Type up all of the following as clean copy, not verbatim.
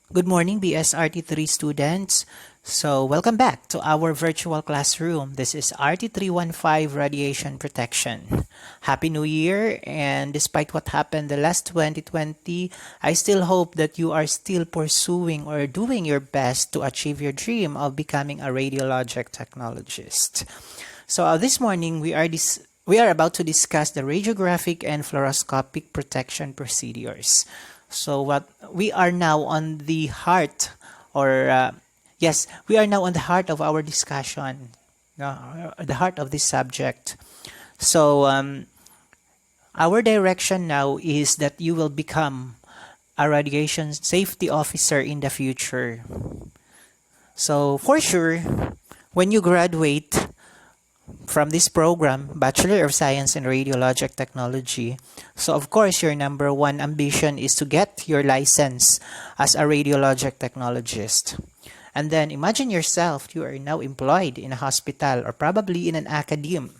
Good morning, BSRT3 students. So, welcome back to our virtual classroom. This is RT315 Radiation Protection. Happy New Year, and despite what happened the last 2020, I still hope that you are still pursuing or doing your best to achieve your dream of becoming a radiologic technologist. So, this morning we are about to discuss the radiographic and fluoroscopic protection procedures. So what we are now on the heart, or yes, we are now on the heart of our discussion, the heart of this subject. So our direction now is that you will become a radiation safety officer in the future. So for sure, when you graduate from this program, Bachelor of Science in Radiologic Technology. So of course, your number one ambition is to get your license as a radiologic technologist. And then imagine yourself, you are now employed in a hospital or probably in an academe.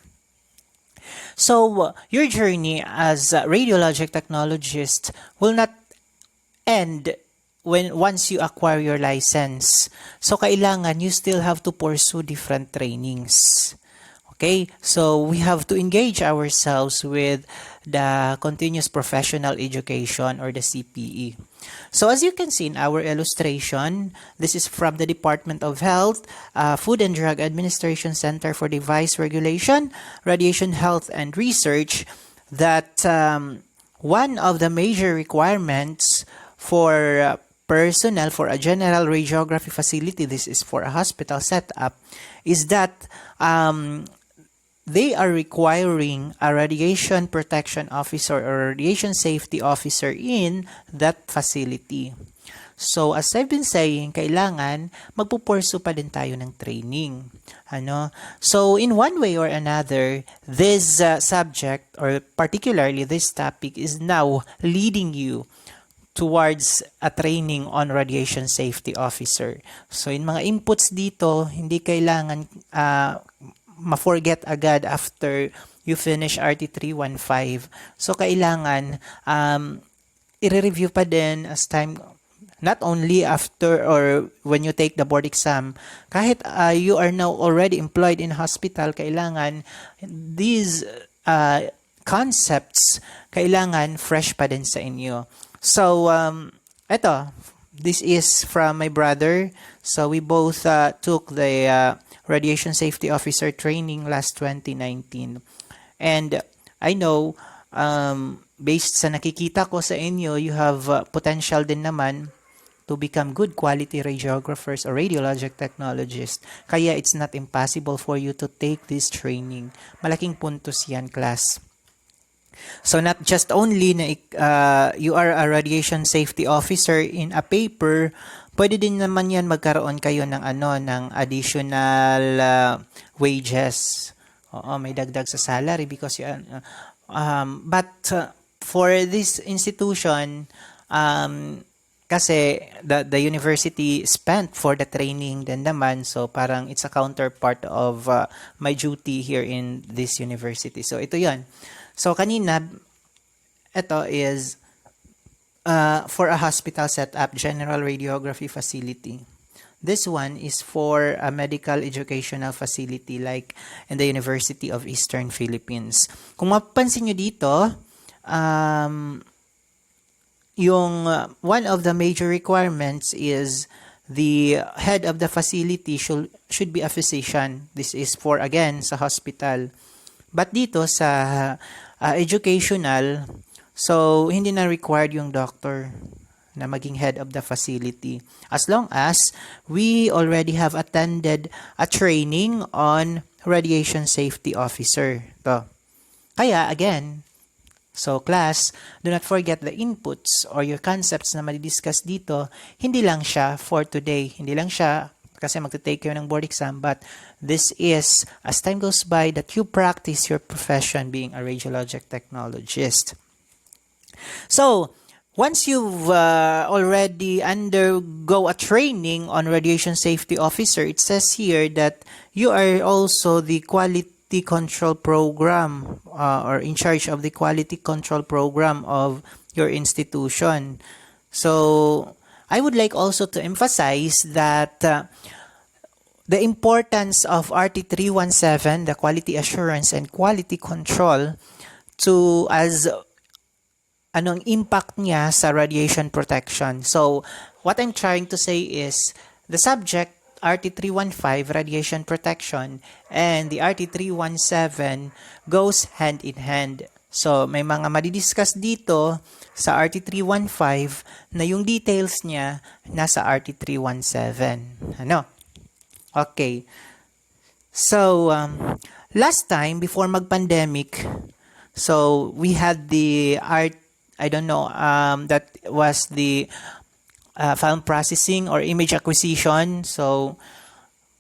So your journey as a radiologic technologist will not end once you acquire your license. So kailangan you still have to pursue different trainings. Okay, so we have to engage ourselves with the continuous professional education, or the CPE. So as you can see in our illustration, this is from the Department of Health, Food and Drug Administration Center for Device Regulation, Radiation Health and Research, that one of the major requirements for personnel for a general radiography facility, this is for a hospital setup, is that they are requiring a radiation protection officer or radiation safety officer in that facility. So, as I've been saying, kailangan magpupursu pa din tayo ng training. So, in one way or another, this subject, or particularly this topic, is now leading you towards a training on radiation safety officer. So, in mga inputs dito, hindi kailangan ma-forget agad after you finish RT315. So, kailangan i-review pa din as time, not only after or when you take the board exam, kahit you are now already employed in hospital, kailangan these concepts, kailangan fresh pa din sa inyo. So, this is from my brother. So, we both took the Radiation Safety Officer training last 2019. And I know, based sa nakikita ko sa inyo, you have potential din naman to become good quality radiographers or radiologic technologists. Kaya it's not impossible for you to take this training. Malaking puntos yan, class. So not just only na you are a radiation safety officer in a paper, pwede din naman yan magkaroon kayo ng ng additional wages. Oo, may dagdag sa salary because but for this institution, kasi the university spent for the training din naman, so parang it's a counterpart of my duty here in this university. So ito 'yon. So kanina, ito is for a hospital setup, general radiography facility. This one is for a medical educational facility like in the University of Eastern Philippines. Kung mapapansin nyo dito, yung one of the major requirements is the head of the facility should be a physician. This is for, again, sa hospital. But dito sa educational, so hindi na required yung doctor na maging head of the facility, as long as we already have attended a training on radiation safety officer. Kaya again, so class, do not forget the inputs or your concepts na madidiscuss dito. Hindi lang siya for today, hindi lang siya kasi magte-take kayo ng board exam, but this is, as time goes by, that you practice your profession being a radiologic technologist. So, once you've already undergo a training on radiation safety officer, it says here that you are also the quality control program or in charge of the quality control program of your institution. So, I would like also to emphasize that the importance of RT317, the quality assurance and quality control, to as anong impact niya sa radiation protection. So, what I'm trying to say is the subject RT315, radiation protection, and the RT317 goes hand in hand. So, may mga madidiscuss dito sa RT315 na yung details niya nasa RT317. Ano? Okay. So, last time, before mag-pandemic, so we had the that was the film processing or image acquisition. So,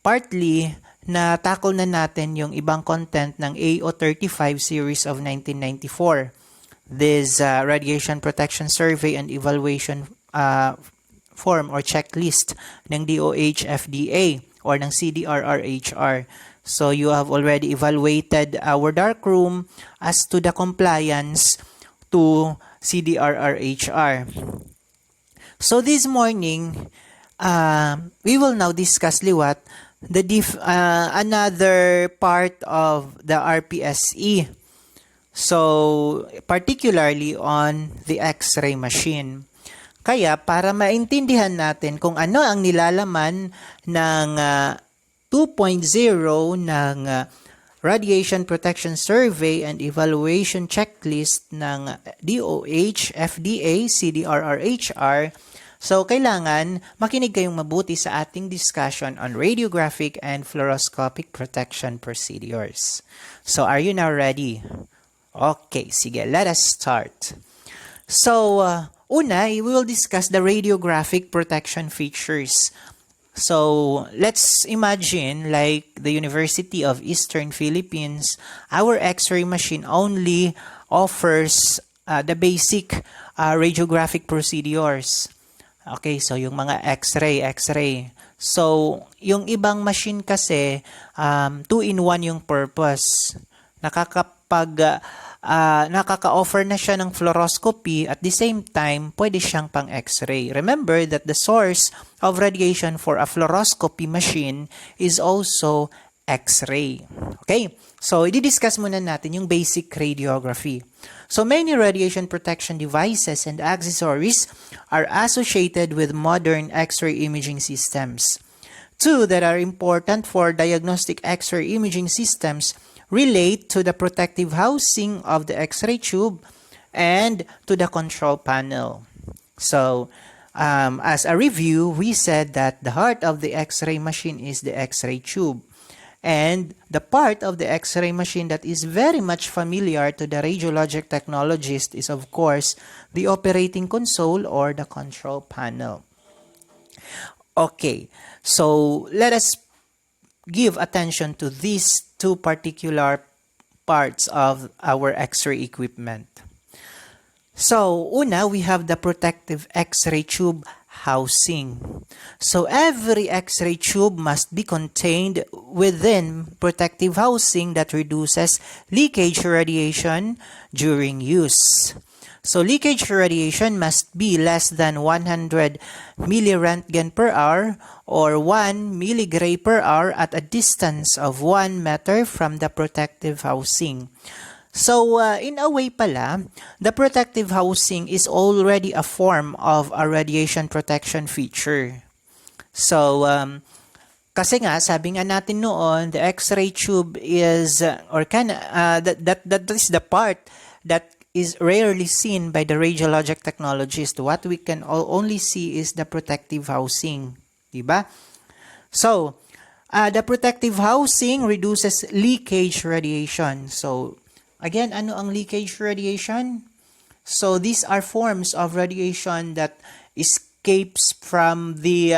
partly, na-tackle na natin yung ibang content ng AO35 series of 1994. This Radiation Protection Survey and Evaluation form or checklist ng DOH FDA or ng CDRRHR. So, you have already evaluated our darkroom as to the compliance to CDRRHR. So, this morning, we will now discuss liwat another part of the RPSE. So, particularly on the X-ray machine. Kaya, para maintindihan natin kung ano ang nilalaman ng 2.0 ng Radiation Protection Survey and Evaluation Checklist ng DOH, FDA, CDRRHR, so kailangan makinig kayong mabuti sa ating discussion on radiographic and fluoroscopic protection procedures. So, are you now ready? Okay, sige, let us start. So, una, we will discuss the radiographic protection features. So, let's imagine like the University of Eastern Philippines, our X-ray machine only offers the basic radiographic procedures. Okay, so yung mga X-ray. So, yung ibang machine kasi, 2-in-1 yung purpose. Nakaka-offer na siya ng fluoroscopy at the same time, pwede siyang pang X-ray. Remember that the source of radiation for a fluoroscopy machine is also X-ray. Okay? So, i-discuss muna natin yung basic radiography. So, many radiation protection devices and accessories are associated with modern X-ray imaging systems. Two that are important for diagnostic X-ray imaging systems relate to the protective housing of the X-ray tube and to the control panel. So, as a review, we said that the heart of the X-ray machine is the X-ray tube. And the part of the X-ray machine that is very much familiar to the radiologic technologist is, of course, the operating console or the control panel. Okay, so let us give attention to these two particular parts of our X-ray equipment. So, una, we have the protective X-ray tube housing. So, every X-ray tube must be contained within protective housing that reduces leakage radiation during use. So, leakage radiation must be less than 100 milliröntgen per hour or 1 milligray per hour at a distance of 1 meter from the protective housing. So, in a way pala, the protective housing is already a form of a radiation protection feature. So, kasi nga, sabi nga natin noon, the X-ray tube is, that is the part that is rarely seen by the radiologic technologist. What we can only see is the protective housing. Diba? So, the protective housing reduces leakage radiation. So, again, ano ang leakage radiation? So, these are forms of radiation that escapes from the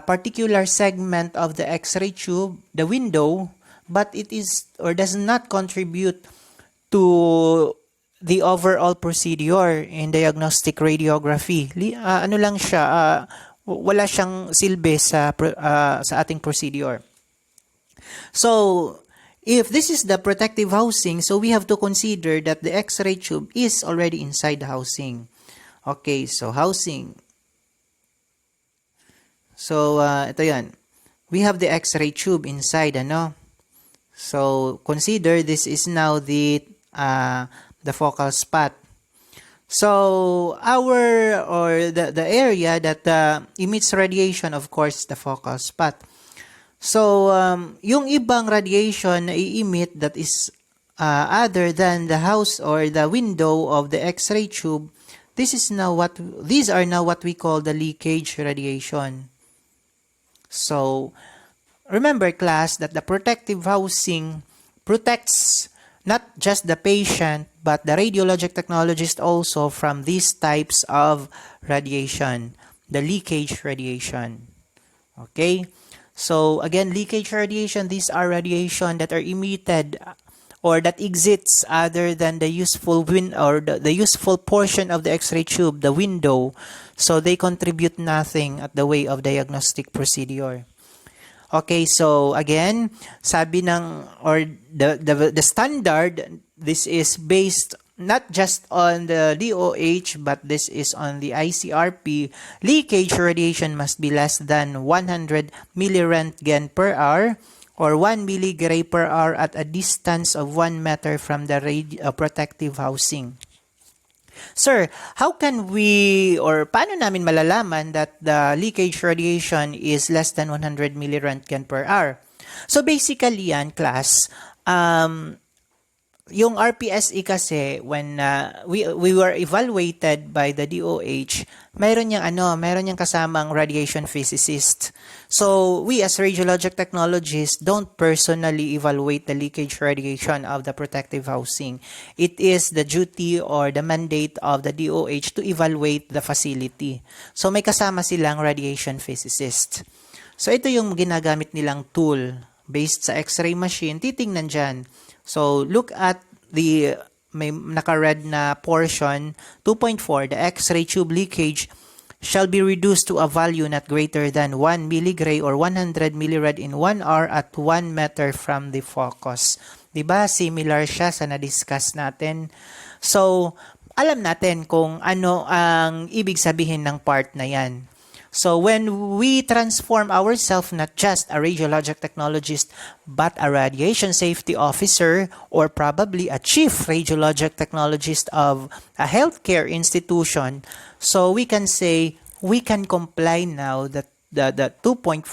particular segment of the X-ray tube, the window, but it is or does not contribute to the overall procedure in diagnostic radiography. Ano lang siya, wala siyang silbi sa ating procedure. So, if this is the protective housing, so we have to consider that the X-ray tube is already inside the housing. Okay, so housing. So, ito yan. We have the X-ray tube inside, ano? So, consider this is now the focal spot. So, the area that emits radiation, of course, the focal spot. So, yung ibang radiation na i-emit that is other than the house or the window of the X-ray tube, these are now what we call the leakage radiation. So, remember class that the protective housing protects not just the patient but the radiologic technologist also from these types of radiation, the leakage radiation. Okay? So, again, leakage radiation, these are radiation that are emitted or that exits other than the useful the useful portion of the X-ray tube, the window. So, they contribute nothing at the way of diagnostic procedure. Okay, so again, sabi ng, or the standard, this is based not just on the DOH, but this is on the ICRP. Leakage radiation must be less than 100 milliröntgen per hour or 1 milligray per hour at a distance of 1 meter from the protective housing. Sir, how can we, or paano namin malalaman that the leakage radiation is less than 100 milliröntgen per hour? So basically yan, class, yung RPSE kasi, when we were evaluated by the DOH, mayroon niyang kasamang radiation physicist. So, we as radiologic technologists don't personally evaluate the leakage radiation of the protective housing. It is the duty or the mandate of the DOH to evaluate the facility. So, may kasama silang radiation physicist. So, ito yung ginagamit nilang tool based sa X-ray machine. Titingnan dyan. So, look at may naka-red na portion, 2.4, the X-ray tube leakage shall be reduced to a value not greater than 1 milligray or 100 millirad in 1 hour at 1 meter from the focus. Diba? Similar siya sa na-discuss natin. So, alam natin kung ano ang ibig sabihin ng part na yan. So, when we transform ourselves not just a radiologic technologist, but a radiation safety officer or probably a chief radiologic technologist of a healthcare institution, so we can say we can comply now that the 2.4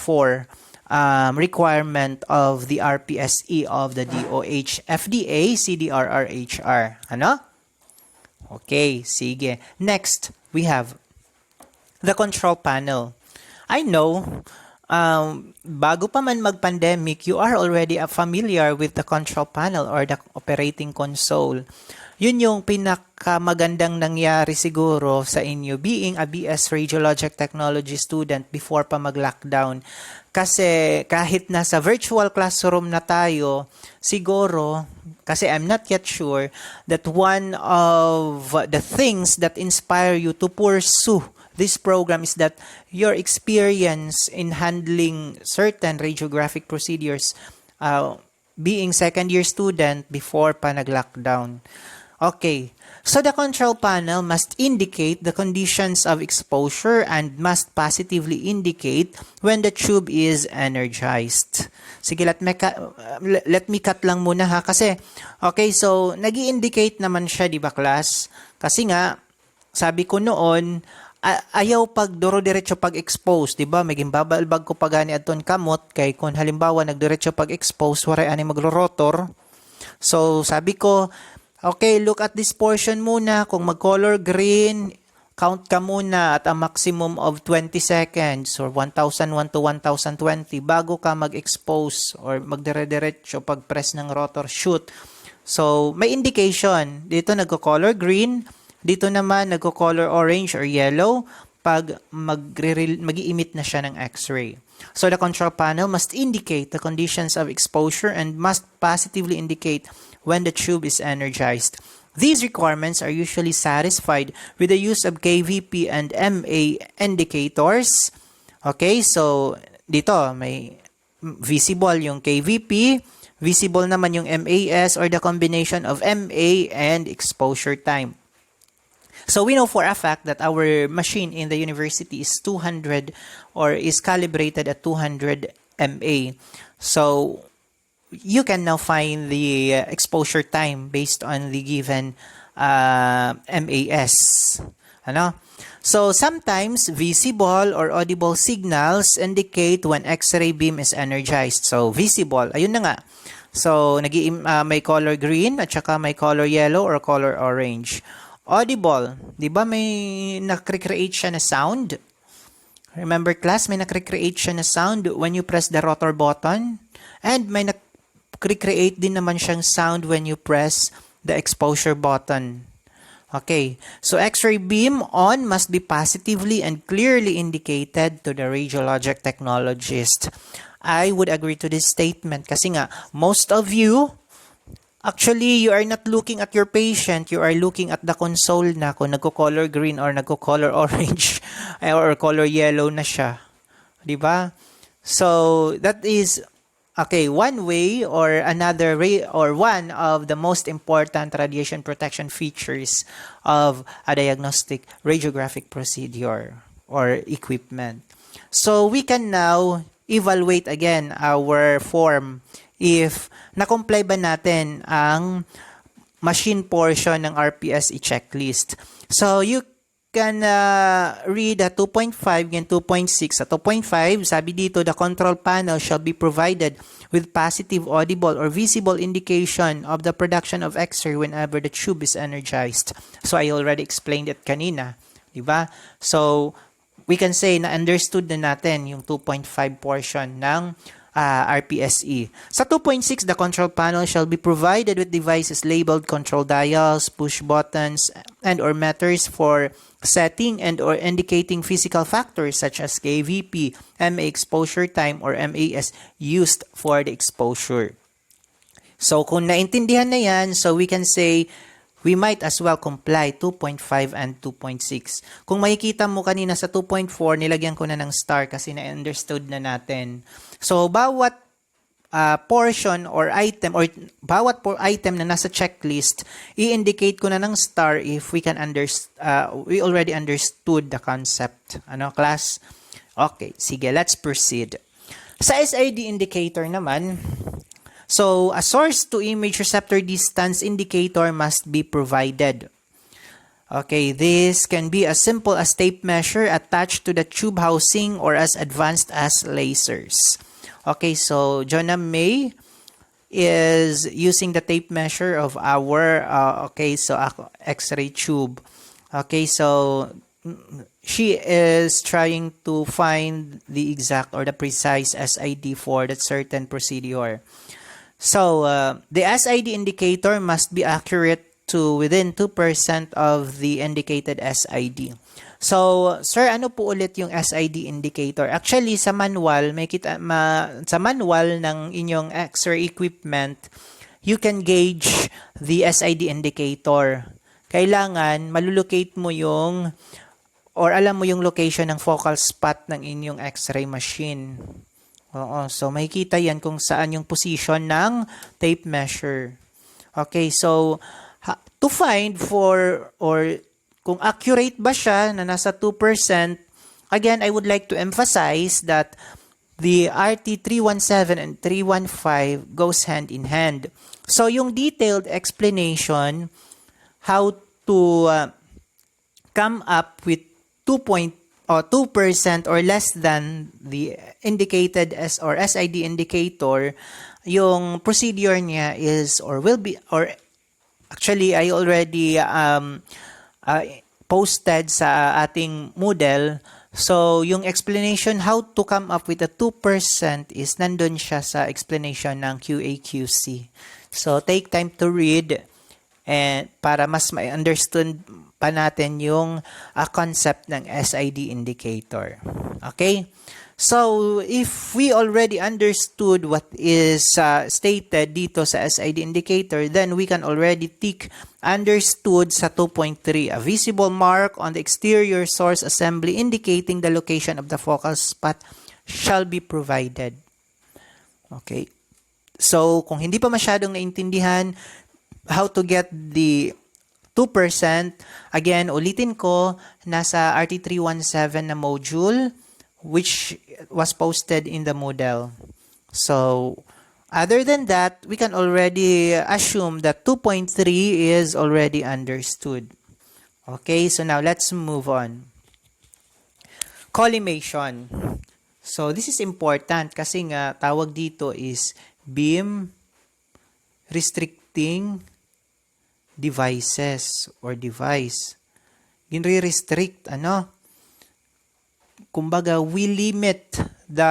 requirement of the RPSE of the DOH, FDA, CDR-HR. Ano? Okay, sige. Next, we have the control panel. I know, bago pa man mag-pandemic, you are already familiar with the control panel or the operating console. Yun yung pinakamagandang nangyari siguro sa inyo being a BS Radiologic Technology student before pa mag-lockdown. Kasi kahit nasa virtual classroom na tayo, siguro, kasi I'm not yet sure that one of the things that inspire you to pursue this program is that your experience in handling certain radiographic procedures being second-year student before pa nag-lockdown. Okay, so the control panel must indicate the conditions of exposure and must positively indicate when the tube is energized. Sige, let me cut lang muna ha, kasi, okay, so, nag-i-indicate naman siya, di ba, class? Kasi nga, sabi ko noon, ayaw pag duro-diretso pag-expose, di ba? May gimbabalbag ko pa gani adton kamot, kay kung halimbawa nagdiretso pag-expose, waray ani magro-rotor. So, sabi ko, okay, look at this portion muna. Kung mag-color green, count ka muna at a maximum of 20 seconds or 1001 to 1020 bago ka mag-expose or magdire-diretso pag-press ng rotor shoot. So, may indication. Dito nagko-color green, dito naman nagko-color orange or yellow pag mag-i-emit na siya ng X-ray. So, the control panel must indicate the conditions of exposure and must positively indicate when the tube is energized. These requirements are usually satisfied with the use of KVP and MA indicators. Okay, so dito may visible yung KVP, visible naman yung MAS or the combination of MA and exposure time. So we know for a fact that our machine in the university is 200 or is calibrated at 200 MA. So you can now find the exposure time based on the given MAS. Ano? So sometimes visible or audible signals indicate when X-ray beam is energized. So visible, ayun na nga. So may color green at saka may color yellow or color orange. Audible, 'di ba may nakre-create siya na sound? Remember class, may nakre-create siya na sound when you press the rotor button, and may nakre-create din naman siyang sound when you press the exposure button. Okay, so X-ray beam on must be positively and clearly indicated to the radiologic technologist. I would agree to this statement kasi nga most of you actually, you are not looking at your patient, you are looking at the console na kung nagko-color green or nagko-color orange or color yellow na siya. Di ba? So, that is, okay, one way or another way or one of the most important radiation protection features of a diagnostic radiographic procedure or equipment. So, we can now evaluate again our form if na-comply ba natin ang machine portion ng RPSE checklist. So, you can read 2.5 and 2.6. Sa 2.5, sabi dito, the control panel shall be provided with positive audible or visible indication of the production of X-ray whenever the tube is energized. So, I already explained it kanina. Diba? So, we can say na understood na natin yung 2.5 portion ng RPSE. Sa 2.6, the control panel shall be provided with devices labeled control dials, push buttons, and or meters for setting and or indicating physical factors such as KVP, MA exposure time, or MAS used for the exposure. So, kung naintindihan na yan, so we can say we might as well comply 2.5 and 2.6. Kung makikita mo kanina sa 2.4, nilagyan ko na ng star kasi na-understood na natin. So, bawat portion or item or bawat item na nasa checklist, i-indicate ko na ng star if we can we already understood the concept. Ano, class? Okay, sige, let's proceed. Sa SID indicator naman, so, a source-to-image receptor distance indicator must be provided. Okay, this can be as simple as tape measure attached to the tube housing or as advanced as lasers. Okay, so Jonah May is using the tape measure of our X-ray tube. Okay, so she is trying to find the exact or the precise SID for that certain procedure. So, the SID indicator must be accurate to within 2% of the indicated SID. So, sir, ano po ulit yung SID indicator? Actually, sa manual, sa manual ng inyong X-ray equipment, you can gauge the SID indicator. Kailangan malulocate mo yung or alam mo yung location ng focal spot ng inyong X-ray machine. Oo, so makikita yan kung saan yung position ng tape measure. Okay, so to find for or kung accurate ba siya na nasa 2%, again, I would like to emphasize that the RT317 and 315 goes hand in hand. So yung detailed explanation how to come up with 2% or less than the indicated or SID indicator, yung procedure niya is or will be, or actually I already posted sa ating Moodle. So yung explanation how to come up with a 2% is nandun siya sa explanation ng QA/QC. So take time to read and para mas ma-understand pa natin yung concept ng SID indicator. Okay? So, if we already understood what is stated dito sa SID indicator, then we can already tick understood sa 2.3. A visible mark on the exterior source assembly indicating the location of the focal spot shall be provided. Okay? So, kung hindi pa masyadong naintindihan how to get the 2%. Again, ulitin ko, nasa RT317 na module which was posted in the Moodle. So, other than that, we can already assume that 2.3 is already understood. Okay, so now let's move on. Collimation. So, this is important kasi nga tawag dito is beam restricting devices or device. Ginre-restrict, kumbaga, we limit the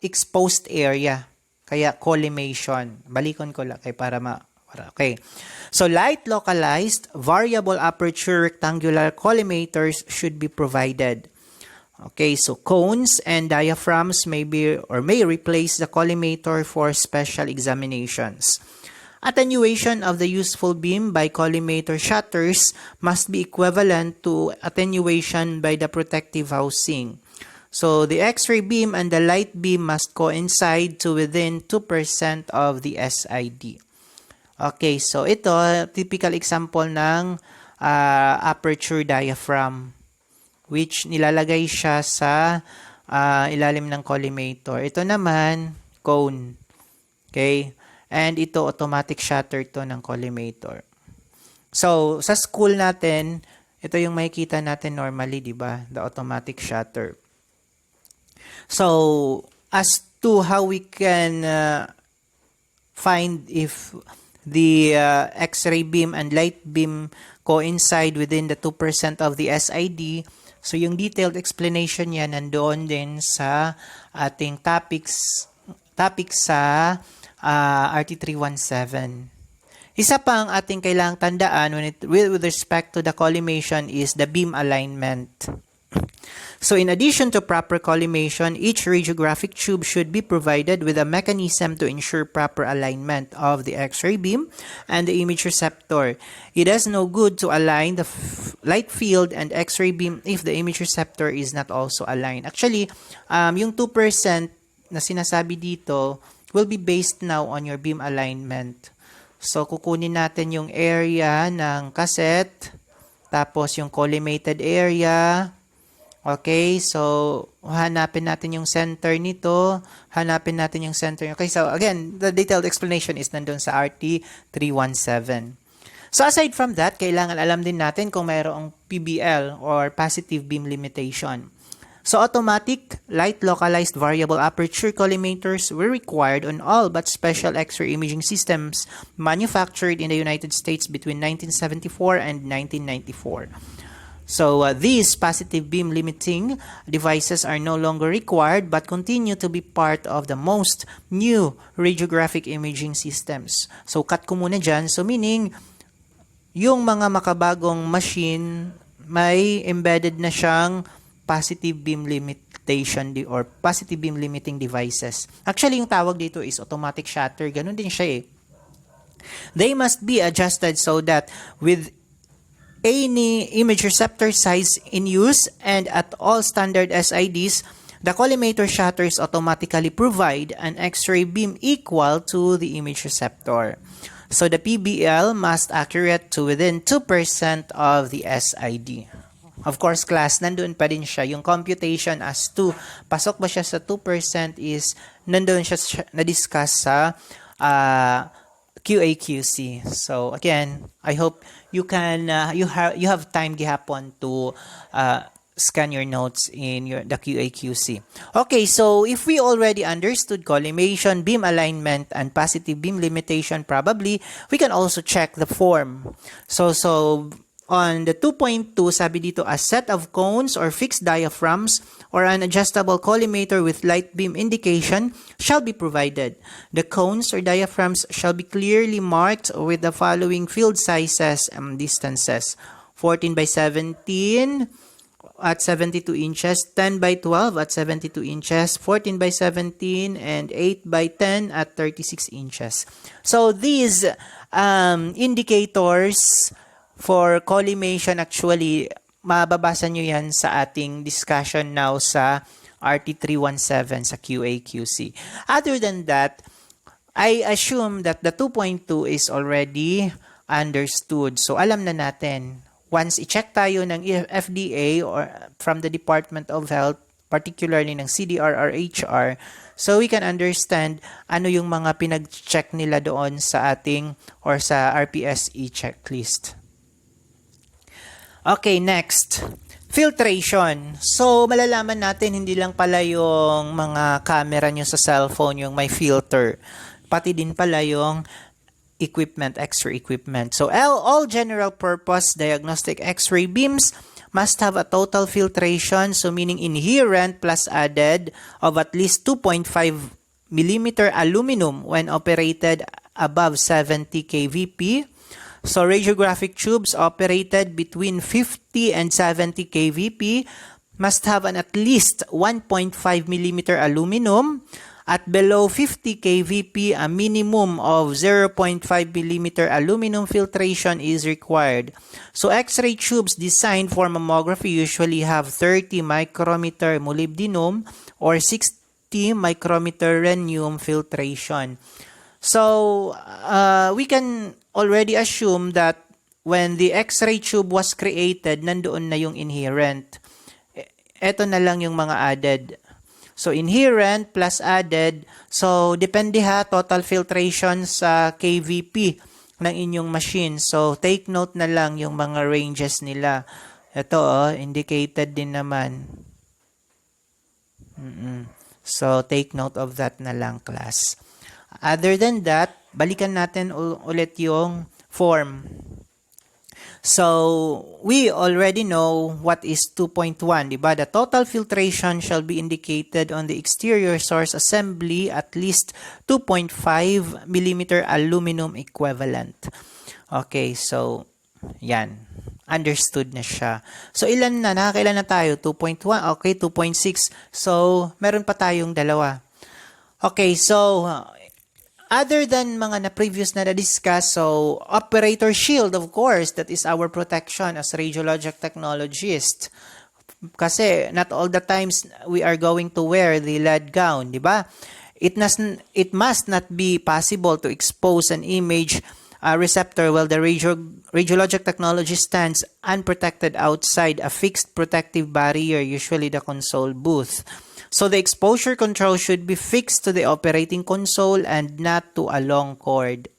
exposed area. Kaya collimation. Balikon ko lang para okay. So, light localized variable aperture rectangular collimators should be provided. Okay, so cones and diaphragms may replace the collimator for special examinations. Attenuation of the useful beam by collimator shutters must be equivalent to attenuation by the protective housing. So, the X-ray beam and the light beam must coincide to within 2% of the SID. Okay, so ito, typical example ng aperture diaphragm, which nilalagay siya sa ilalim ng collimator. Ito naman, cone. Okay? And ito, automatic shutter to ng collimator. So, sa school natin, ito yung makikita natin normally, di ba? The automatic shutter. So, as to how we can find if the X-ray beam and light beam coincide within the 2% of the SID, so yung detailed explanation yan nandoon din sa ating topic sa RT317. Isa pang ating kailangang tandaan with respect to the collimation is the beam alignment. So, in addition to proper collimation, each radiographic tube should be provided with a mechanism to ensure proper alignment of the X-ray beam and the image receptor. It does no good to align the light field and X-ray beam if the image receptor is not also aligned. Actually, yung 2% na sinasabi dito will be based now on your beam alignment. So, kukunin natin yung area ng cassette, tapos yung collimated area. Okay, so hanapin natin yung center nito, hanapin natin yung center. Okay, so again, the detailed explanation is nandun sa RT317. So aside from that, kailangan alam din natin kung mayroong PBL or positive beam limitation. So automatic light localized variable aperture collimators were required on all but special X-ray imaging systems manufactured in the United States between 1974 and 1994. So, these positive beam limiting devices are no longer required but continue to be part of the most new radiographic imaging systems. So, cut ko muna dyan. So, meaning, yung mga makabagong machine, may embedded na siyang positive beam limitation or positive beam limiting devices. Actually, yung tawag dito is automatic shutter. Ganun din siya eh. They must be adjusted so that with any image receptor size in use and at all standard SIDs, the collimator shutters automatically provide an X-ray beam equal to the image receptor. So the PBL must accurate to within 2% of the SID. Of course, class, nandun pa din siya. Yung computation as to, pasok ba siya sa 2% is nandun siya na-discuss sa QA/QC. So again, I hope you can you have time gihapon to scan your notes in the QA/QC. Okay, so if we already understood collimation, beam alignment, and positive beam limitation, probably we can also check the form. So on the 2.2, sabi dito, a set of cones or fixed diaphragms or an adjustable collimator with light beam indication shall be provided. The cones or diaphragms shall be clearly marked with the following field sizes and distances. 14 by 17 at 72 inches, 10 by 12 at 72 inches, 14 by 17, and 8 by 10 at 36 inches. So these indicators for collimation, actually, mababasa nyo yan sa ating discussion now sa RT317 sa QA/QC. Other than that, I assume that the 2.2 is already understood. So, alam na natin. Once i-check tayo ng FDA or from the Department of Health, particularly ng CDR or HR, so we can understand ano yung mga pinag-check nila doon sa ating or sa RPSE checklist. Okay, next. Filtration. So, malalaman natin hindi lang pala yung mga camera nyo sa cellphone yung may filter. Pati din pala yung equipment, X-ray equipment. So, all general purpose diagnostic X-ray beams must have a total filtration, so meaning inherent plus added of at least 2.5 millimeter aluminum when operated above 70 kVp. So, radiographic tubes operated between 50 and 70 kVp must have an at least 1.5 millimeter aluminum. At below 50 kVp, a minimum of 0.5 millimeter aluminum filtration is required. So, X-ray tubes designed for mammography usually have 30 micrometer molybdenum or 60 micrometer rhenium filtration. So, we can already assume that when the X-ray tube was created, nandoon na yung inherent. Ito na lang yung mga added. So, inherent plus added. So, depende ha, total filtration sa KVP ng inyong machine. So, take note na lang yung mga ranges nila. Ito, indicated din naman. So, take note of that na lang, class. Other than that, balikan natin ulit yung form. So, we already know what is 2.1, diba? The total filtration shall be indicated on the exterior source assembly at least 2.5 millimeter aluminum equivalent. Okay, so, yan. Understood na siya. So, ilan na? Nakakailan na tayo? 2.1? Okay, 2.6. So, meron pa tayong dalawa. Okay, so, other than mga na-previous na na-discuss, so operator shield, of course, that is our protection as radiologic technologist. Kasi not all the times we are going to wear the lead gown, di ba? It must not be possible to expose an image receptor while the radiologic technology stands unprotected outside a fixed protective barrier, usually the console booth. So, the exposure control should be fixed to the operating console and not to a long cord.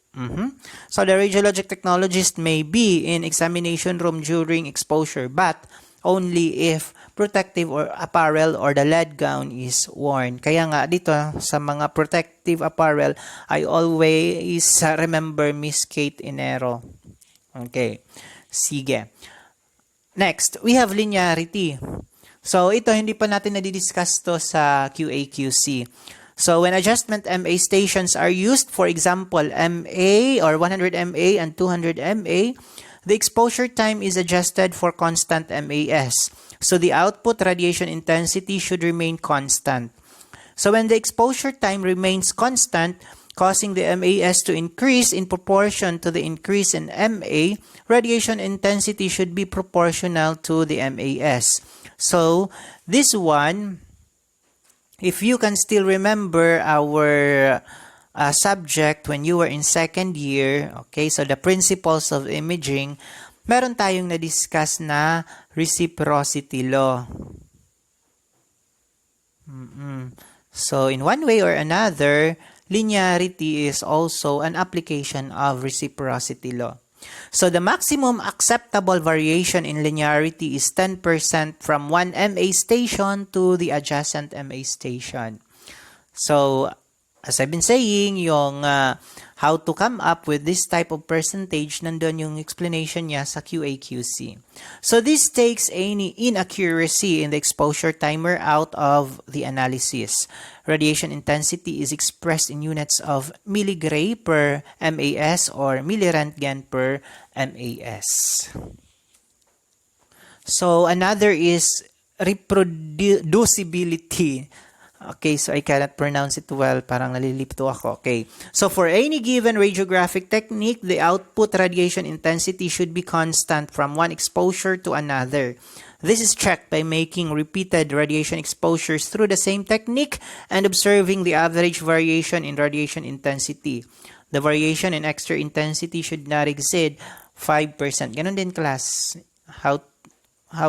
So, the radiologic technologist may be in examination room during exposure, but only if protective or apparel or the lead gown is worn. Kaya nga, dito sa mga protective apparel, I always remember Miss Kate Inero. Okay. Sige. Next, we have linearity. So, ito, hindi pa natin nadidiscuss to sa QA/QC. So, when adjustment MA stations are used, for example, MA or 100 MA and 200 MA, the exposure time is adjusted for constant MAS. So, the output radiation intensity should remain constant. So, when the exposure time remains constant, causing the MAS to increase in proportion to the increase in MA, radiation intensity should be proportional to the MAS. So, this one, if you can still remember our subject when you were in second year, okay, so the principles of imaging, meron tayong na-discuss na reciprocity law. So, in one way or another, linearity is also an application of reciprocity law. So, the maximum acceptable variation in linearity is 10% from one MA station to the adjacent MA station. So, as I've been saying, yung how to come up with this type of percentage, nandun yung explanation niya sa QA/QC. So, this takes any inaccuracy in the exposure timer out of the analysis. Radiation intensity is expressed in units of milligray per MAS or milliröntgen per MAS. So, another is reproducibility. Okay, so I cannot pronounce it well. Parang nalilipto ako. Okay. So, for any given radiographic technique, the output radiation intensity should be constant from one exposure to another. This is checked by making repeated radiation exposures through the same technique and observing the average variation in radiation intensity. The variation in X-ray intensity should not exceed 5%. Ganon din, class. How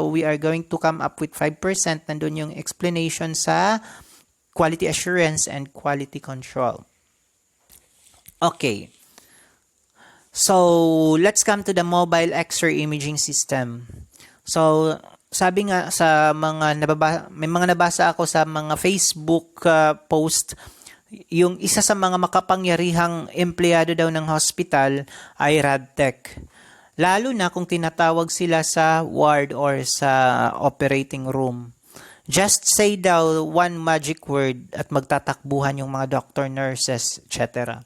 we are going to come up with 5%, nandun yung explanation sa quality assurance and quality control. Okay. So, let's come to the mobile X-ray imaging system. So, sabi nga sa may mga nabasa ako sa mga Facebook post, yung isa sa mga makapangyarihang empleyado daw ng hospital ay RadTech. Lalo na kung tinatawag sila sa ward or sa operating room. Just say daw one magic word at magtatakbuhan yung mga doctor, nurses, etc.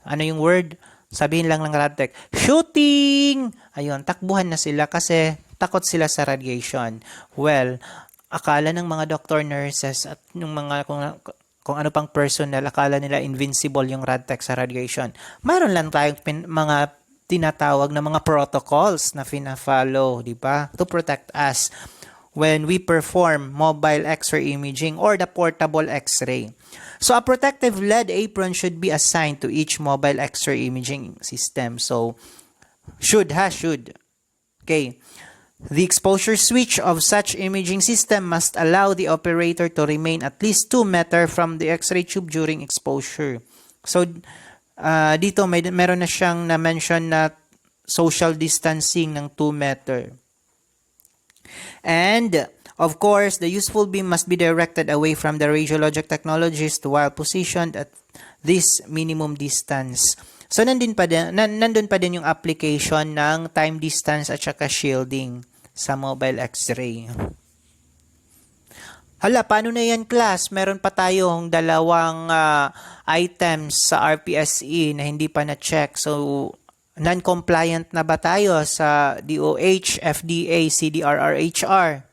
Ano yung word? Sabihin lang ng RadTech, shooting! Ayun, takbuhan na sila kasi takot sila sa radiation. Well, akala ng mga doctor, nurses at yung mga kung ano pang personnel, akala nila invincible yung RadTech sa radiation. Mayroon lang tayong mga tinatawag na mga protocols na fina-follow, di ba? To protect us when we perform mobile X-ray imaging or the portable X-ray. So, a protective lead apron should be assigned to each mobile X-ray imaging system. So, should. Okay. The exposure switch of such imaging system must allow the operator to remain at least 2 meters from the X-ray tube during exposure. So, dito meron na siyang na-mention na social distancing ng 2 meter. And, of course, the useful beam must be directed away from the radiologic technologist while positioned at this minimum distance. So, nandun pa din yung application ng time distance at saka shielding sa mobile X-ray. Hala, paano na yan, class? Meron pa tayong dalawang items sa RPSE na hindi pa na-check. So, non-compliant na ba tayo sa DOH, FDA, CDRR-HR?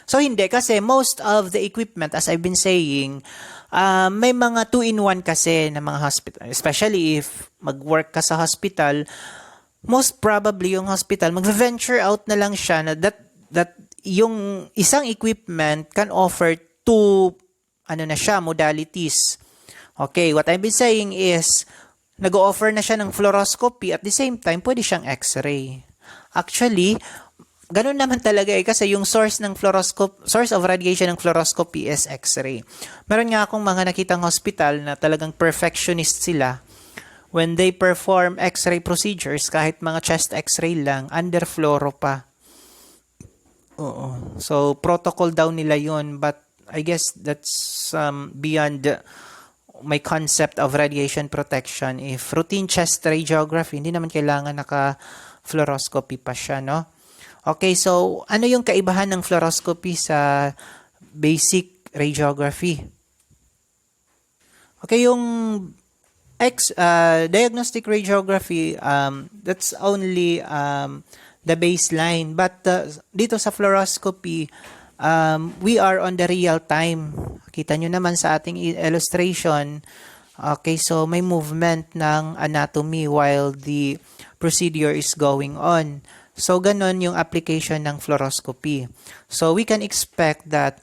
So, hindi kasi most of the equipment, as I've been saying, may mga 2-in-1 kasi na mga hospital. Especially if mag-work ka sa hospital, most probably yung hospital, mag-venture out na lang siya na that yung isang equipment can offer 2 modalities. Okay, what I've been saying is, nag-o-offer na siya ng fluoroscopy at the same time, pwede siyang X-ray. Actually, ganun naman talaga kasi yung source of radiation ng fluoroscopy is X-ray. Meron nga akong mga nakitang hospital na talagang perfectionist sila when they perform X-ray procedures, kahit mga chest X-ray lang, under fluoro pa. Oo. So, protocol daw nila yun, but I guess that's beyond my concept of radiation protection. If routine chest radiography, hindi naman kailangan naka-fluoroscopy pa siya, no? Okay, so ano yung kaibahan ng fluoroscopy sa basic radiography? Okay, yung diagnostic radiography, that's only the baseline. But dito sa fluoroscopy, we are on the real time. Kita nyo naman sa ating illustration. Okay, so may movement ng anatomy while the procedure is going on. So, ganun yung application ng fluoroscopy. So, we can expect that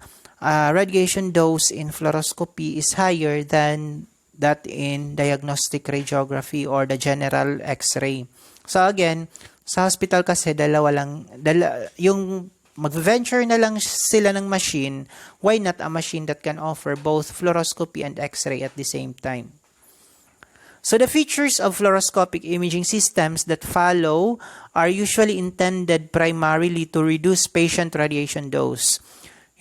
radiation dose in fluoroscopy is higher than that in diagnostic radiography or the general X-ray. So, again, sa hospital kasi yung mag-venture na lang sila ng machine, why not a machine that can offer both fluoroscopy and X-ray at the same time? So the features of fluoroscopic imaging systems that follow are usually intended primarily to reduce patient radiation dose.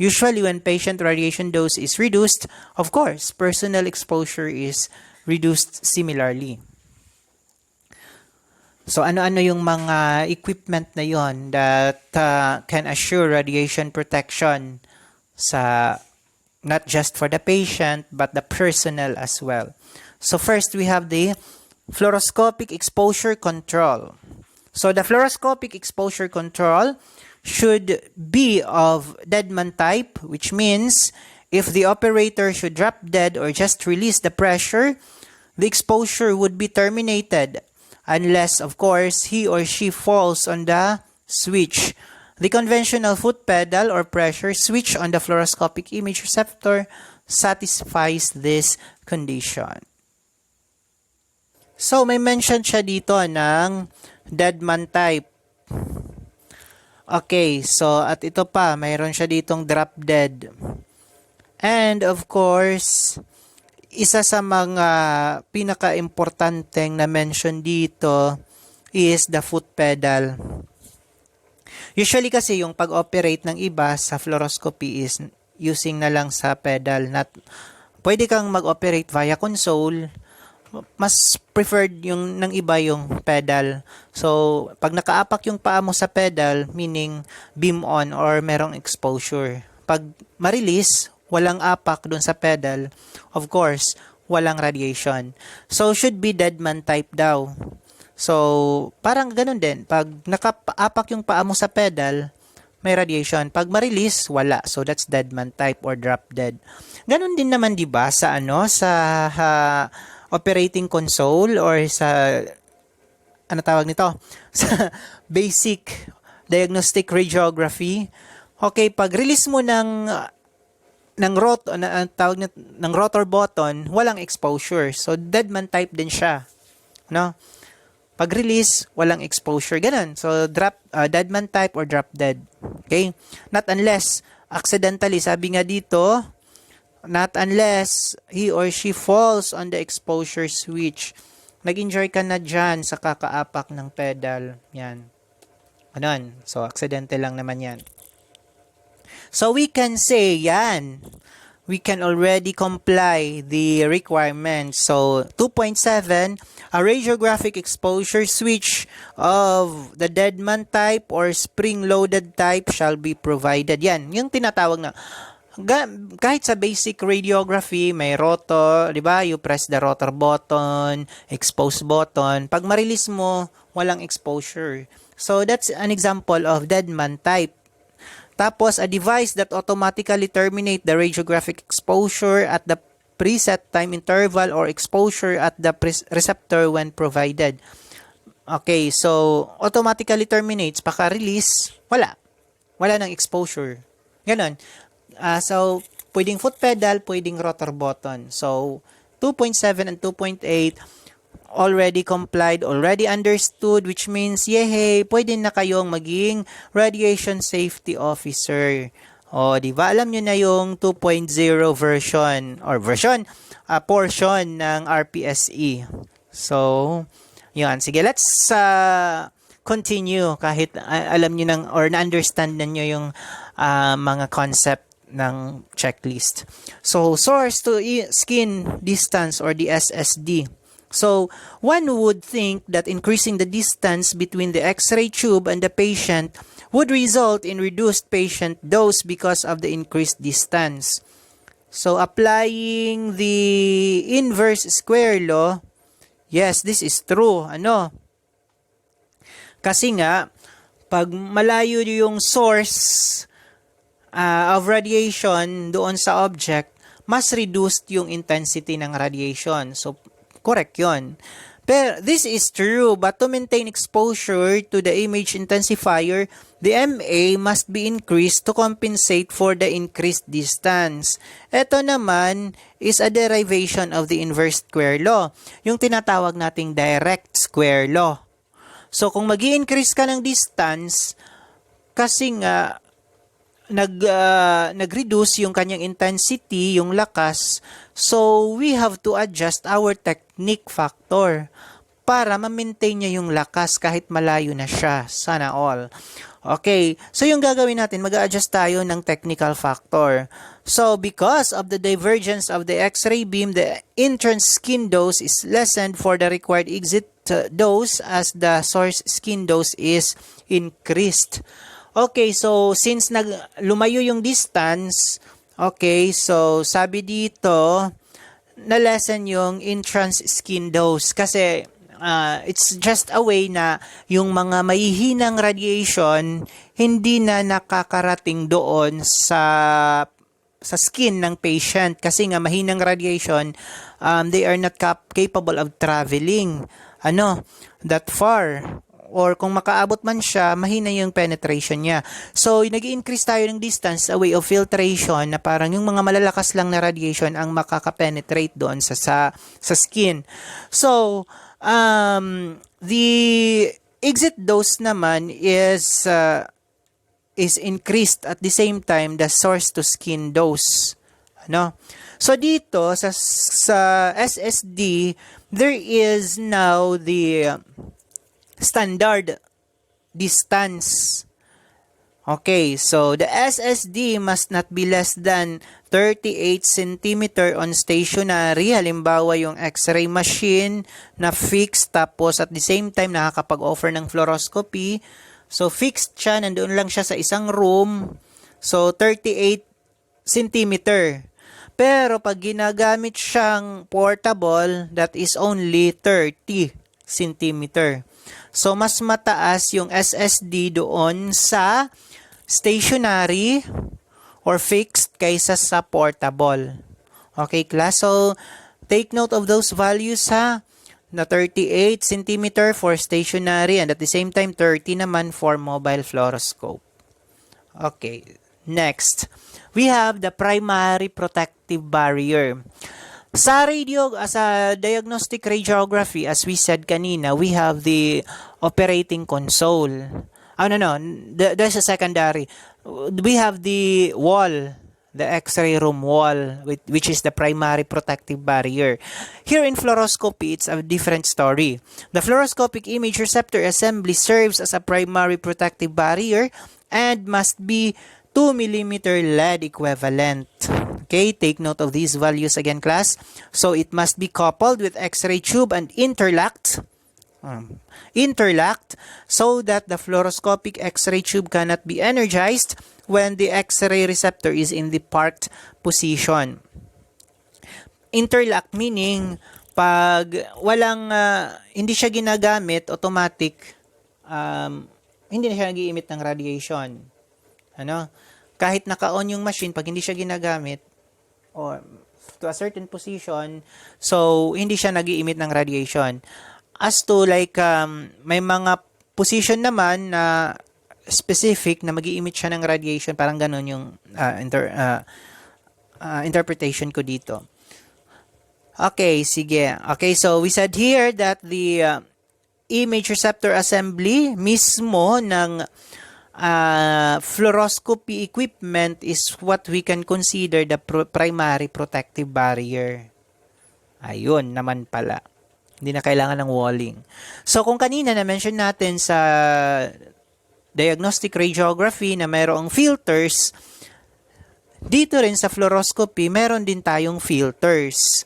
Usually when patient radiation dose is reduced, of course, personal exposure is reduced similarly. So ano-ano yung mga equipment na yon that can assure radiation protection sa not just for the patient but the personnel as well. So first we have the fluoroscopic exposure control. So the fluoroscopic exposure control should be of deadman type, which means if the operator should drop dead or just release the pressure, the exposure would be terminated unless, of course, he or she falls on the switch. The conventional foot pedal or pressure switch on the fluoroscopic image receptor satisfies this condition. So, may mention siya dito ng dead man type. Okay, so at ito pa, mayroon siya ditong drop dead. And of course, isa sa mga pinaka-importanteng na mention dito is the foot pedal. Usually kasi yung pag-operate ng iba sa fluoroscopy is using na lang sa pedal. Pwede kang mag-operate via console. Mas preferred yung ng iba yung pedal. So, pag nakaapak yung paa mo sa pedal, meaning beam on or merong exposure. Pag ma-release, walang apak dun sa pedal, of course, walang radiation. So, should be dead man type daw. So, parang ganun din. Pag nakaapak yung paa mo sa pedal, may radiation. Pag ma-release, wala. So, that's dead man type or drop dead. Ganun din naman, di ba, sa operating console or sa tawag nito? Sa basic diagnostic radiography. Okay, pag release mo ng rotor button, walang exposure. So dead man type din siya. No? Pag release, walang exposure. Ganun. So dead man type or drop dead. Okay? Not unless accidentally, sabi nga dito, not unless he or she falls on the exposure switch. Nag-enjoy ka na dyan sa kakaapak ng pedal. Yan. Anon. So, aksidente lang naman yan. So, we can say, yan. We can already comply the requirements. So, 2.7, a radiographic exposure switch of the dead man type or spring-loaded type shall be provided. Yan. Yung tinatawag na kahit sa basic radiography, may rotor, di ba? You press the rotor button, expose button. Pag ma-release mo, walang exposure. So, that's an example of dead man type. Tapos, a device that automatically terminate the radiographic exposure at the preset time interval or exposure at the receptor when provided. Okay, so, automatically terminates. Paka-release, wala. Wala ng exposure. Ganon. So, pwedeng foot pedal, pwedeng rotor button. So, 2.7 and 2.8 already complied, already understood, which means, yehey, pwede na kayong maging radiation safety officer. O, di ba? Alam nyo na yung 2.0 portion ng RPSE. So, yun. Sige, let's continue kahit alam nyo nang or na-understand na nyo yung mga concept ng checklist. So, source to skin distance or the SSD. So, one would think that increasing the distance between the X-ray tube and the patient would result in reduced patient dose because of the increased distance. So, applying the inverse square law, yes, this is true. Kasi nga, pag malayo yung source of radiation doon sa object, mas reduced yung intensity ng radiation. So, correct yun. Pero this is true, but to maintain exposure to the image intensifier, the MA must be increased to compensate for the increased distance. Ito naman is a derivation of the inverse square law, yung tinatawag nating direct square law. So, kung mag-i-increase ka ng distance, kasi nga, nag-reduce yung kanyang intensity, yung lakas, so we have to adjust our technique factor para ma-maintain niya yung lakas kahit malayo na siya. Sana all. Okay, so yung gagawin natin, mag-a-adjust tayo ng technical factor. So, because of the divergence of the X-ray beam, the entrance skin dose is lessened for the required exit dose as the source skin dose is increased. Okay, so since lumayo yung distance, okay, so sabi dito, na-lessen yung entrance skin dose kasi it's just a way na yung mga mahihinang radiation hindi na nakakarating doon sa skin ng patient kasi nga mahinang radiation, they are not capable of traveling that far. Or kung makaabot man siya, mahina yung penetration niya. So, nag-i-increase tayo ng distance, a way of filtration, na parang yung mga malalakas lang na radiation ang makaka-penetrate doon sa skin. So, The exit dose naman is increased at the same time the source to skin dose. Ano? So dito sa SSD, there is now the standard distance. Okay, so the SSD must not be less than 38 cm on stationary. Halimbawa yung X-ray machine na fixed tapos at the same time nakakapag-offer ng fluoroscopy. So fixed siya, nandoon lang siya sa isang room. So 38 cm. Pero pag ginagamit siyang portable, that is only 30 cm. So mas mataas yung SSD doon sa stationary or fixed kaysa sa portable. Okay, class? So, take note of those values ha. Na 38 cm for stationary and at the same time 30 naman for mobile fluoroscope. Okay, next. We have the primary protective barrier. Sa diagnostic radiography, as we said kanina, we have the operating console. There's a secondary. We have the wall, the X-ray room wall, which is the primary protective barrier. Here in fluoroscopy, it's a different story. The fluoroscopic image receptor assembly serves as a primary protective barrier and must be 2 mm lead equivalent. Okay, take note of these values again, class. So it must be coupled with X-ray tube and interlocked so that the fluoroscopic X-ray tube cannot be energized when the X-ray receptor is in the parked position. Interlock meaning pag walang hindi siya ginagamit, automatic hindi na siya nag-i-emit ng radiation. Kahit naka-on yung machine, pag hindi siya ginagamit or to a certain position, so hindi siya nag-i-emit ng radiation. As to like may mga position naman na specific na mag-i-emit siya ng radiation, parang ganun yung interpretation ko dito. Okay, sige. Okay, so we said here that the image receptor assembly mismo ng fluoroscopy equipment is what we can consider the primary protective barrier. Ayun naman pala. Hindi na kailangan ng walling. So kung kanina na-mention natin sa diagnostic radiography na mayroong filters, dito rin sa fluoroscopy, meron din tayong filters.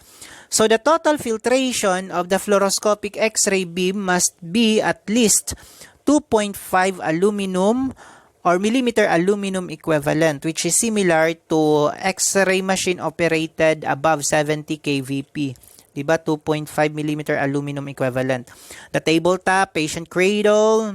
So the total filtration of the fluoroscopic X-ray beam must be at least 2.5 aluminum or millimeter aluminum equivalent, which is similar to X-ray machine operated above 70 kVp. Diba? 2.5 millimeter aluminum equivalent. The tabletop, patient cradle,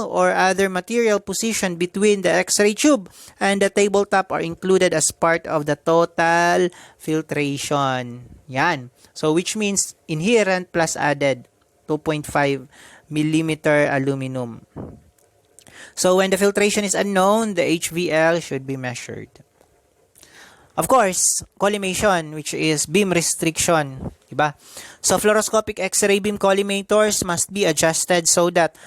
or other material positioned between the X-ray tube and the tabletop are included as part of the total filtration. Yan. So, which means inherent plus added 2.5 millimeter aluminum. So, when the filtration is unknown, the HVL should be measured. Of course, collimation, which is beam restriction. Diba? So, fluoroscopic X-ray beam collimators must be adjusted so that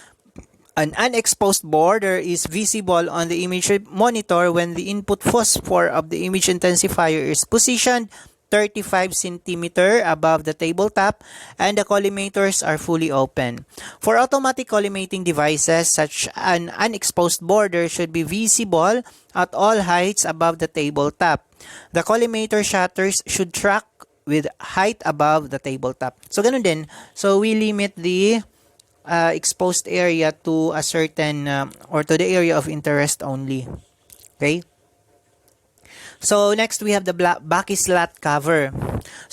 an unexposed border is visible on the image monitor when the input phosphor of the image intensifier is positioned 35 cm above the tabletop and the collimators are fully open. For automatic collimating devices, such an unexposed border should be visible at all heights above the tabletop. The collimator shutters should track with height above the tabletop. So, ganun din. So, we limit the exposed area to a certain or to the area of interest only. Okay? So, next we have the Bucky slot cover.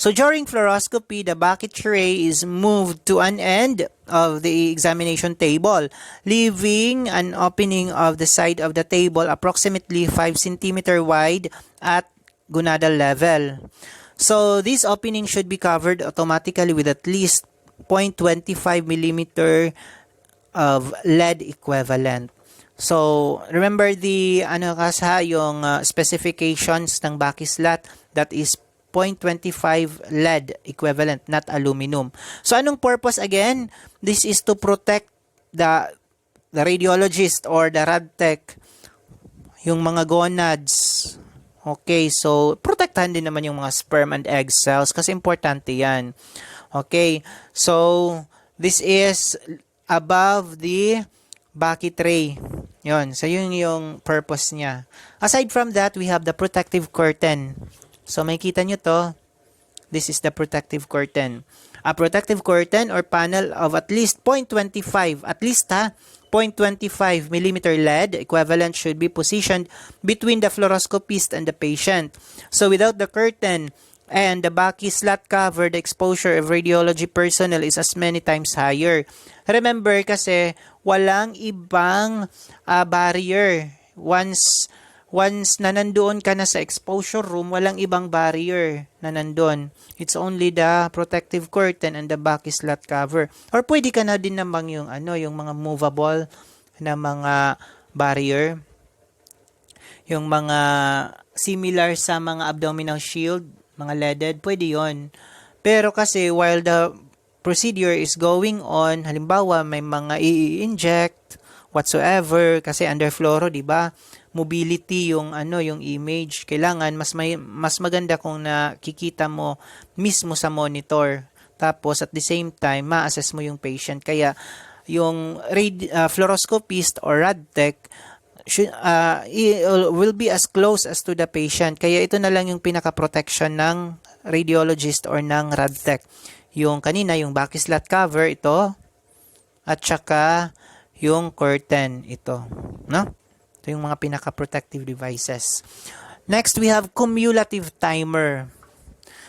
So, during fluoroscopy, the Bucky tray is moved to an end of the examination table, leaving an opening of the side of the table approximately 5 cm wide at gonadal level. So, this opening should be covered automatically with at least 0.25 millimeter of lead equivalent. So, remember the yung specifications ng Bucky slot, that is 0.25 lead equivalent, not aluminum. So anong purpose again? This is to protect the radiologist or the rad tech, yung mga gonads. Okay, so protektahan din naman yung mga sperm and egg cells kasi importante yan. Okay, so this is above the Bucky tray. Yun, so yun yung purpose niya. Aside from that, we have the protective curtain. So makikita nyo to, this is the protective curtain. A protective curtain or panel of at least 0.25, at least 0.25 millimeter lead equivalent should be positioned between the fluoroscopist and the patient. So without the curtain and the Bucky slot cover, the exposure of radiology personnel is as many times higher. Remember kasi walang ibang barrier. Once na nandoon ka na sa exposure room, walang ibang barrier na nandoon. It's only the protective curtain and the Bucky slot cover. Or pwede ka na din namang yung yung mga movable na mga barrier. Yung mga similar sa mga abdominal shield, mga leaded, pwede yon. Pero kasi while the procedure is going on, halimbawa may mga i-inject whatsoever kasi under fluoro, di ba? Mobility yung yung image. Kailangan mas maganda kung nakikita mo mismo sa monitor. Tapos at the same time ma-assess mo yung patient. Kaya yung fluoroscopist or rad tech will be as close as to the patient. Kaya ito na lang yung pinaka-protection ng radiologist or ng rad tech. Yung kanina, yung Bucky slot cover, ito. At saka yung curtain, ito. No? Ito yung mga pinaka-protective devices. Next, we have cumulative timer.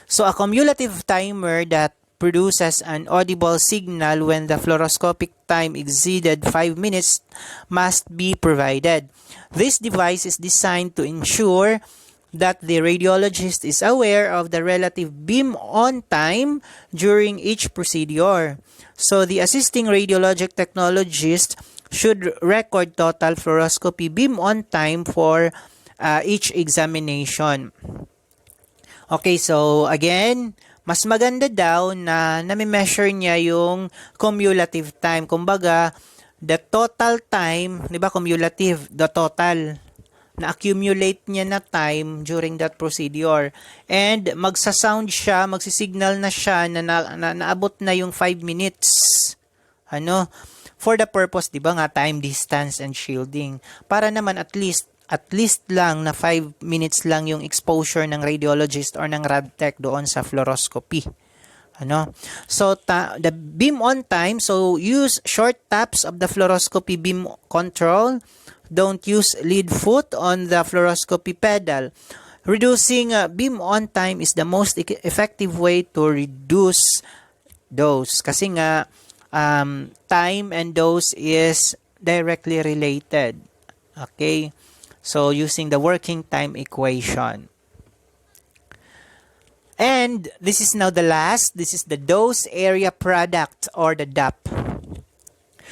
So, a cumulative timer that produces an audible signal when the fluoroscopic time exceeded 5 minutes must be provided. This device is designed to ensure that the radiologist is aware of the relative beam on time during each procedure. So the assisting radiologic technologist should record total fluoroscopy beam on time for each examination. Okay, so again, mas maganda daw na nami-measure niya yung cumulative time. Kumbaga, the total time, di ba cumulative, the total, na-accumulate niya na time during that procedure. And magsa-sound siya, magsisignal na siya na naabot na yung 5 minutes. For the purpose, di ba nga, time, distance, and shielding. Para naman at least lang na 5 minutes lang yung exposure ng radiologist or ng rad tech doon sa fluoroscopy. So, the beam on time, so use short taps of the fluoroscopy beam control. Don't use lead foot on the fluoroscopy pedal. Reducing beam on time is the most effective way to reduce dose. Kasi nga, time and dose is directly related. Okay? So, using the working time equation. And this is now the last. This is the dose area product or the DAP.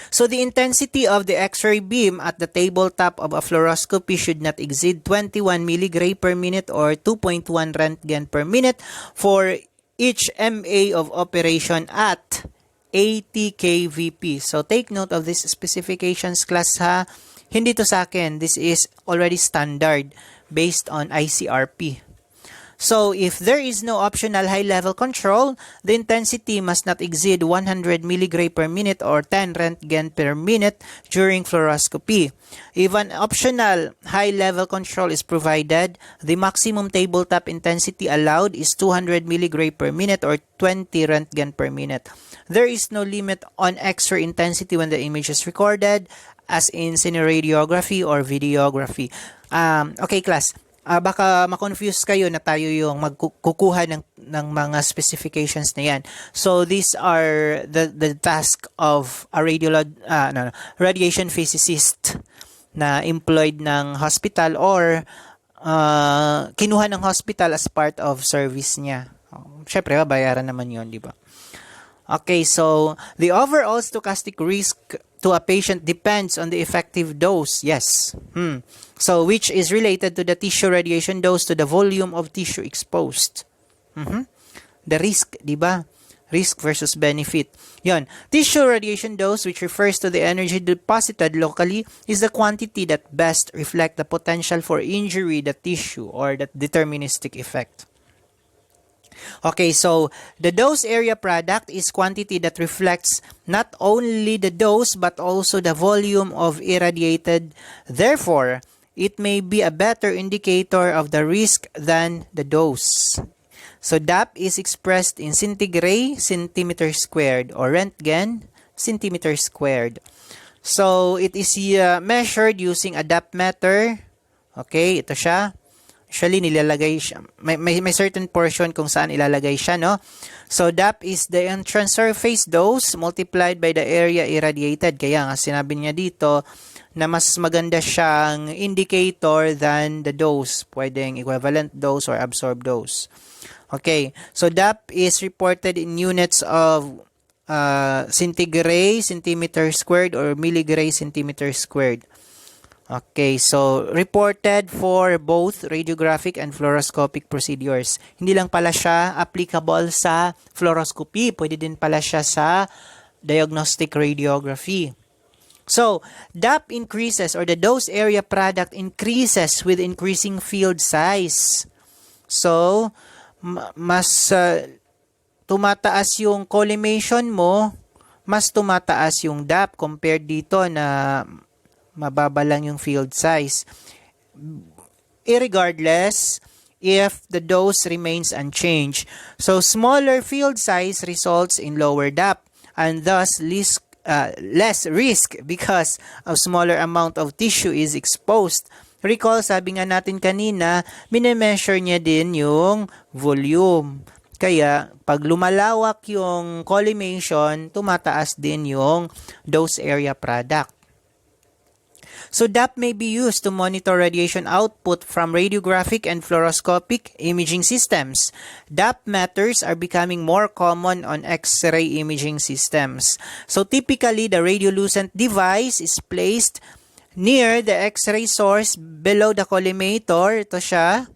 So, the intensity of the X-ray beam at the tabletop of a fluoroscopy should not exceed 21 milligray per minute or 2.1 Röntgen per minute for each MA of operation at 80 kVp. So, take note of these specifications, class, ha. Hindi to sa akin. This is already standard based on ICRP. So, if there is no optional high-level control, the intensity must not exceed 100 milligray per minute or 10 Röntgen per minute during fluoroscopy. If an optional high-level control is provided, the maximum tabletop intensity allowed is 200 milligray per minute or 20 Röntgen per minute. There is no limit on X-ray intensity when the image is recorded, as in cineradiography or videography. Okay, class. Baka ma-confuse kayo na tayo yung magkukuha ng mga specifications na yan. So, these are the task of a radiation physicist na employed ng hospital or kinuha ng hospital as part of service niya. Syempre, bayaran naman yun, di ba? Okay, so the overall stochastic risk to a patient depends on the effective dose. Yes. So, which is related to the tissue radiation dose to the volume of tissue exposed. The risk, di ba? Risk versus benefit. Yon. Tissue radiation dose, which refers to the energy deposited locally, is the quantity that best reflect the potential for injury the tissue or the deterministic effect. Okay, so the dose area product is quantity that reflects not only the dose but also the volume of irradiated. Therefore, it may be a better indicator of the risk than the dose. So DAP is expressed in centigrade centimeter squared or Röntgen centimeter squared. So it is measured using a DAP meter. Okay, ito siya. Actually, nilalagay siya. May certain portion kung saan ilalagay siya, no? So DAP is the entrance surface dose multiplied by the area irradiated. Kaya nga sinabi niya dito na mas maganda siyang indicator than the dose. Pwedeng equivalent dose or absorbed dose. Okay, so DAP is reported in units of centigrade centimeter squared or milligray centimeter squared. Okay, so reported for both radiographic and fluoroscopic procedures. Hindi lang pala siya applicable sa fluoroscopy, pwede din pala siya sa diagnostic radiography. So, DAP increases or the dose area product increases with increasing field size. So, mas tumataas yung collimation mo, mas tumataas yung DAP compared dito na mababa lang yung field size. Irregardless if the dose remains unchanged. So, smaller field size results in lower DAP and thus less risk because a smaller amount of tissue is exposed. Recall, sabi nga natin kanina, minimeasure niya din yung volume. Kaya, pag lumalawak yung collimation, tumataas din yung dose area product. So, DAP may be used to monitor radiation output from radiographic and fluoroscopic imaging systems. DAP meters are becoming more common on X-ray imaging systems. So, typically, the radiolucent device is placed near the X-ray source below the collimator, ito siya,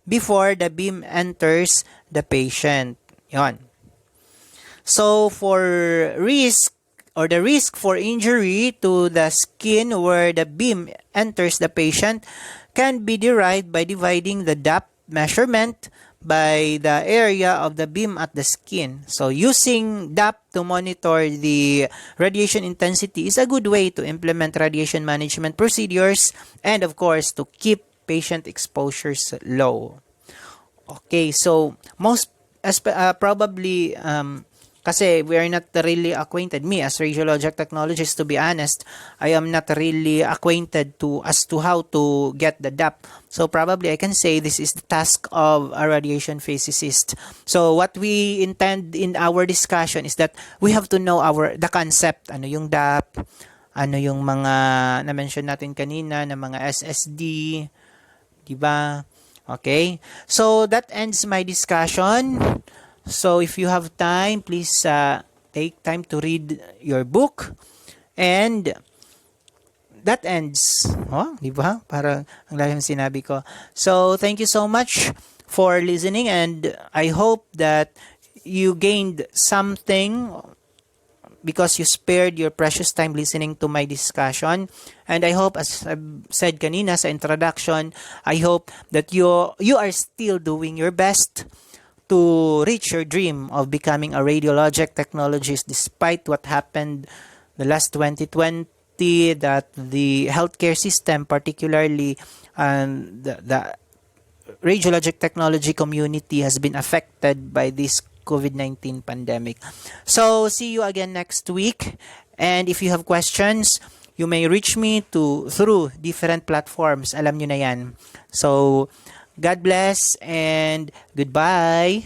before the beam enters the patient. Yon. So, for risk or the risk for injury to the skin where the beam enters the patient can be derived by dividing the DAP measurement by the area of the beam at the skin. So, using DAP to monitor the radiation intensity is a good way to implement radiation management procedures and, of course, to keep patient exposures low. Okay, so most probably kasi we are not really acquainted, me as radiologic technologist, to be honest, I am not really acquainted as to how to get the DAP. So probably I can say this is the task of a radiation physicist. So what we intend in our discussion is that we have to know the concept, ano yung DAP, ano yung mga na-mention natin kanina na mga SSD, di ba? Okay? So that ends my discussion. So, if you have time, please take time to read your book. And that ends. Oh, di ba? Parang ang lalim sinabi ko. So, thank you so much for listening. And I hope that you gained something because you spared your precious time listening to my discussion. And I hope, as I've said kanina sa introduction, I hope that you are still doing your best to reach your dream of becoming a radiologic technologist despite what happened the last 2020, that the healthcare system, particularly the radiologic technology community, has been affected by this COVID-19 pandemic. So, see you again next week. And if you have questions, you may reach me through different platforms. Alam nyo na yan. So, God bless and goodbye.